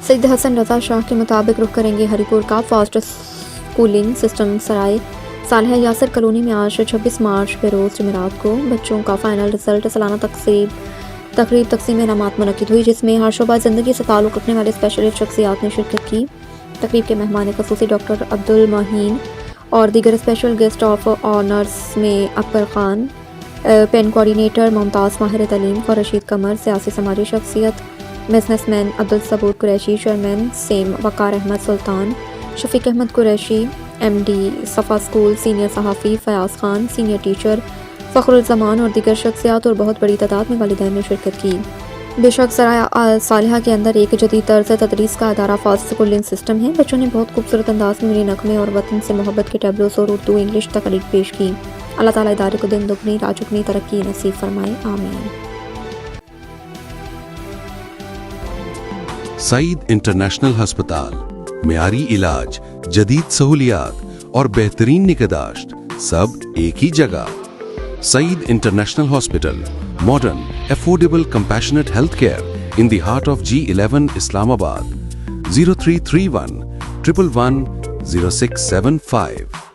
سید حسن رضا شاہ کے مطابق رخ کریں گے ہری پور کا فاسٹ اسکولنگ سسٹم. سرائے صالحہ یاسر کالونی میں آج 26 مارچ بروز جمعرات کو بچوں کا فائنل رزلٹ سالانہ تقریب تقسیم انعامات منعقد ہوئی، جس میں ہر شعبہ زندگی سے تعلق رکھنے والے اسپیشلسٹ شخصیات نے شرکت کی. تقریب کے مہمان خصوصی ڈاکٹر عبدالمعین اور دیگر اسپیشل گیسٹ آف آنرز میں اکبر خان، پین کوآرڈینیٹر ممتاز ماہر تعلیم رشید قمر، سیاسی سماجی شخصیت business man Abdul Sabur Qureshi, chairman سیم Waqar Ahmed Sultan, Shafiq Ahmed Qureshi M D Safa school, senior صحافی فیاض خان، سینئر ٹیچر فخر الزمان اور دیگر شخصیات اور بہت بڑی تعداد میں والدین نے شرکت کی. بے شک سرائے صالحہ کے اندر ایک جدید طرز تدریس کا ادارہ فاسٹ اسکولنگ سسٹم ہے. بچوں نے بہت خوبصورت انداز میں ملی نغمے اور وطن سے محبت کے ٹیبلوز اور اردو انگلش تقریر پیش کی. اللہ تعالیٰ ادارے کو دن دگنی رات چگنی ترقی نصیب فرمائے، آمین. سعید انٹرنیشنل ہسپتال، معیاری علاج، جدید سہولیات اور بہترین نگہداشت سب ایک ہی جگہ. Saeed international hospital, modern, affordable, compassionate health care in the heart of G11 Islamabad. 0331 111 0675